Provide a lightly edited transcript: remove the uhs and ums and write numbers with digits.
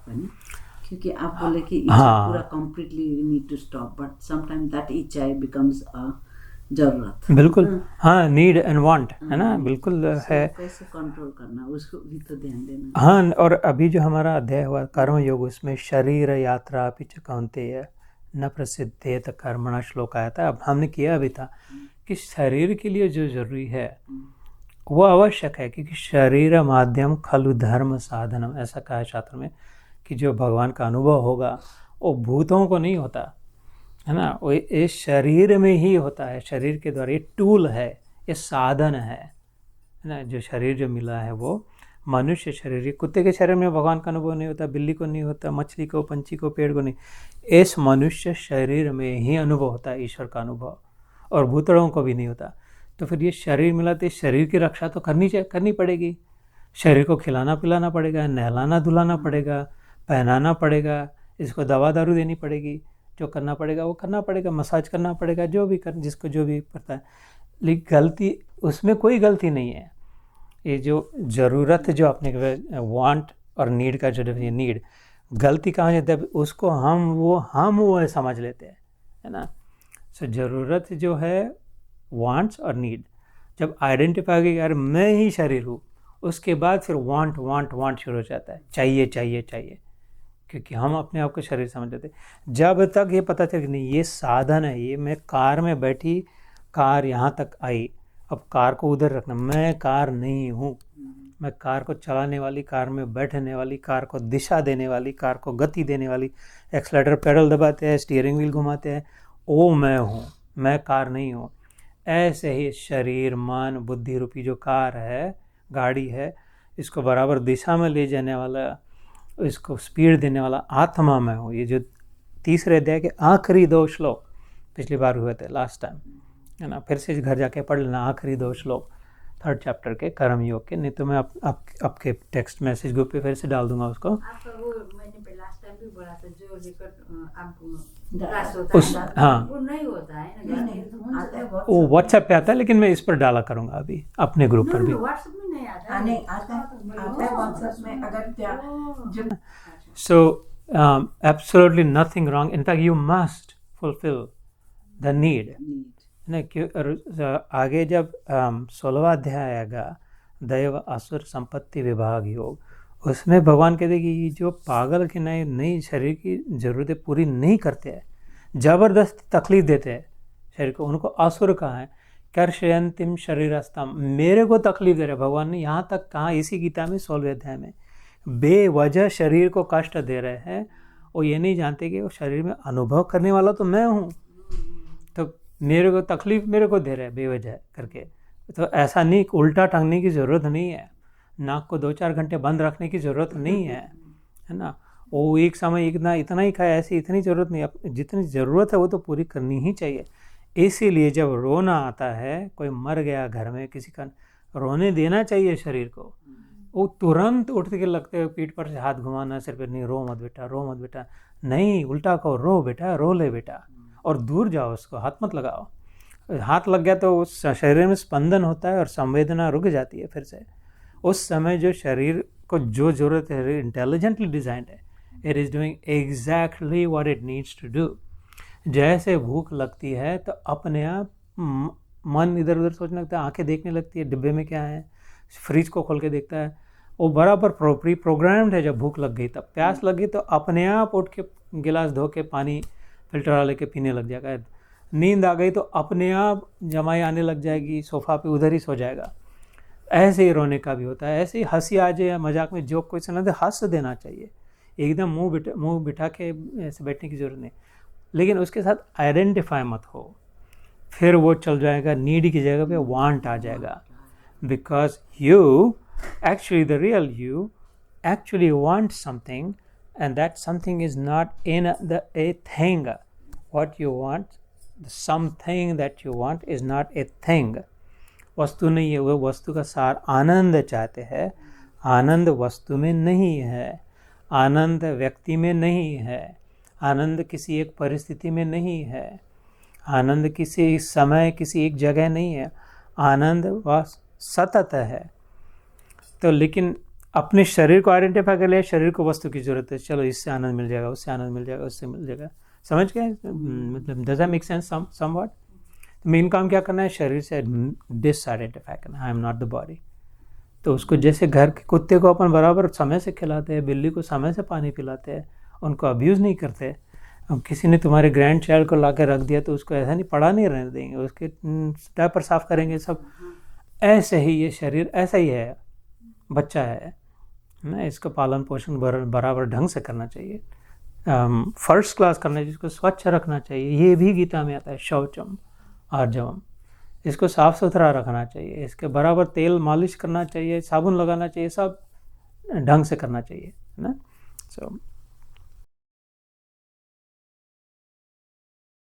पनि, क्योंकि आप बोले कि इच्छा पूरा completely you need to stop, but sometime that इच्छा बिकम्स अ जरूरत। बिल्कुल, हाँ, नीड एंड वांट है ना, बिल्कुल है। कैसे कंट्रोल करना, उसको भी तो ध्यान देना। हाँ, और अभी जो हमारा अध्याय हुआ कर्म योग, उसमें शरीर यात्रा अपि च कौन्तेय न प्रसिद्धेत कर्मणा श्लोक आया था। अब हमने किया अभी था कि शरीर के लिए जो जरूरी है वो आवश्यक है, क्योंकि शरीर माध्यम खलु धर्म साधनम, ऐसा कहा है शास्त्र में कि जो भगवान का अनुभव होगा वो भूतों को नहीं होता है ना, वो इस शरीर में ही होता है। शरीर के द्वारा, ये टूल है, ये साधन है ना। जो शरीर जो मिला है वो मनुष्य शरीर, कुत्ते के शरीर में भगवान का अनुभव नहीं होता, बिल्ली को नहीं होता, मछली को, पंछी को, पेड़ को नहीं। इस मनुष्य शरीर में ही अनुभव होता है ईश्वर का अनुभव, और भूतड़ों को भी नहीं होता। तो फिर ये शरीर मिला तो इस शरीर की रक्षा तो करनी पड़ेगी। शरीर को खिलाना पिलाना पड़ेगा, नहलाना धुलाना पड़ेगा, पहनाना पड़ेगा, इसको दवा दारू देनी पड़ेगी, जो करना पड़ेगा वो करना पड़ेगा, मसाज करना पड़ेगा, जो भी जिसको जो भी पड़ता है। लेकिन गलती उसमें कोई गलती नहीं है। ये जो ज़रूरत जो अपने वांट और नीड का जो नीड, गलती कहाँ जाता है, उसको हम वो समझ लेते हैं, है ना। सो ज़रूरत जो है वांट्स और नीड जब आइडेंटिफाई होगी, यार मैं ही शरीर हूँ, उसके बाद फिर वांट शुरू हो जाता है, चाहिए चाहिए चाहिए, क्योंकि हम अपने आप को शरीर समझ लेते। जब तक ये पता चले कि नहीं ये साधन है, ये मैं कार में बैठी, कार यहाँ तक आई, अब कार को उधर रखना, मैं कार नहीं हूँ, मैं कार को चलाने वाली, कार में बैठने वाली, कार को दिशा देने वाली, कार को गति देने वाली, एक्सलेटर पेडल दबाते हैं, स्टीयरिंग व्हील घुमाते हैं, वो मैं हूँ, मैं कार नहीं हूँ। ऐसे ही शरीर मन बुद्धि रूपी जो कार है, गाड़ी है, इसको बराबर दिशा में ले जाने वाला, इसको स्पीड देने वाला आत्मा मैं हूँ। ये जो तीसरे अध्याय के आखिरी 2 श्लोक पिछली बार हुए थे, लास्ट टाइम, है ना। फिर से घर जाके पढ़ लेना आखिरी 2 श्लोक 3rd चैप्टर के कर्म योग के, नहीं तो मैं आपके टेक्स्ट मैसेज ग्रुप पे फिर से डाल दूंगा उसको। मैंने लास्ट टाइम भी बोला था, जो रिकॉर्ड आपको हाँ वो नहीं होता है ना, वो व्हाट्सएप पे आता है, लेकिन मैं इस पर डाला करूंगा अभी अपने ग्रुप पर भी। व्हाट्सएप में नहीं आता है व्हाट्सएप में, अगर So absolutely nothing wrong. In fact, you must fulfill the need. आगे जब 16वां अध्याय आएगा, दैव असुर संपत्ति विभाग योग, उसमें भगवान कहते कि जो पागल के नई शरीर की ज़रूरतें पूरी नहीं करते हैं, ज़बरदस्ती तकलीफ देते हैं शरीर को, उनको असुर कहा है। कर्षयंतिम शरीरस्थम, मेरे को तकलीफ दे रहे भगवान ने, यहाँ तक कहा इसी गीता में 16वें अध्याय में, बेवजह शरीर को कष्ट दे रहे हैं। वो ये नहीं जानते कि वो शरीर में अनुभव करने वाला तो मैं हूँ, तो मेरे को तकलीफ मेरे को दे रहे हैं बेवजह करके। तो ऐसा नहीं, उल्टा टांगने की ज़रूरत नहीं है, नाक को 2-4 घंटे बंद रखने की ज़रूरत नहीं है ना। वो एक समय इतना ही खाए, ऐसी इतनी ज़रूरत नहीं, जितनी ज़रूरत है वो तो पूरी करनी ही चाहिए। इसीलिए जब रोना आता है, कोई मर गया घर में किसी का, रोने देना चाहिए शरीर को। वो तुरंत उठ के लगते हुए पीठ पर से हाथ घुमाना, सिर पर, नहीं रो मत बेटा, रो मत बेटा, नहीं उल्टा कहो, रो बेटा, रो ले बेटा, और दूर जाओ, उसको हाथ मत लगाओ। हाथ लग गया तो उस शरीर में स्पंदन होता है और संवेदना रुक जाती है फिर से। उस समय जो शरीर को जो ज़रूरत है, इंटेलिजेंटली डिज़ाइंड है, it is doing exactly what it needs to do. जैसे भूख लगती है तो अपने आप मन इधर उधर सोचने लगता है, आंखें देखने लगती है डिब्बे में क्या है, फ्रिज को खोल के देखता है, वो बराबर प्रोग्राम्ड है। जब भूख लग गई, तब प्यास लगी तो अपने आप उठ के गिलास धो के पानी फिल्टर वाले के पीने लग जाएगा। नींद आ गई तो अपने आप जमाई आने लग जाएगी, सोफ़ा पे उधर ही सो जाएगा। ऐसे ही रोने का भी होता है, ऐसे ही हंसी आ जाए, मजाक में जोक कोई सुना दे, हंस देना चाहिए, एकदम मुंह बिठा के ऐसे बैठने की ज़रूरत नहीं, लेकिन उसके साथ आइडेंटिफाई मत हो, फिर वो चल जाएगा, नीड की जगह पे वांट आ जाएगा। Because you actually, the real you actually wants something, and that something is not in a thing. What you want, the something that you want is not a thing. वस्तु नहीं है, वो वस्तु का सार आनंद चाहते हैं। आनंद वस्तु में नहीं है, आनंद व्यक्ति में नहीं है, आनंद किसी एक परिस्थिति में नहीं है, आनंद किसी समय किसी एक जगह नहीं है, आनंद वह सतत है। तो लेकिन अपने शरीर को आइडेंटिफाई कर लिया, शरीर को वस्तु की जरूरत है, चलो इससे आनंद मिल जाएगा, उससे आनंद मिल जाएगा, उससे मिल जाएगा, समझ गए? मतलब does that make sense somewhat? Main काम क्या करना है, शरीर से डिसआइडेंटिफाई करना, I am not the body. तो उसको जैसे घर के कुत्ते को अपन बराबर समय से खिलाते हैं, बिल्ली को समय से पानी पिलाते हैं, उनको अब्यूज़ नहीं करते। अब किसी ने तुम्हारे ग्रैंड चाइल्ड को ला के रख दिया तो उसको ऐसा नहीं पड़ा नहीं रहने देंगे, उसके डायपर साफ करेंगे सब। ऐसे ही ये शरीर ऐसा ही है, बच्चा है ना, इसका पालन पोषण बराबर ढंग से करना चाहिए, फर्स्ट क्लास करना चाहिए, इसको स्वच्छ रखना चाहिए। ये भी गीता में आता है, शौचम आर्जवम, इसको साफ़ सुथरा रखना चाहिए, इसके बराबर तेल मालिश करना चाहिए, साबुन लगाना चाहिए, सब ढंग से करना चाहिए ना। सो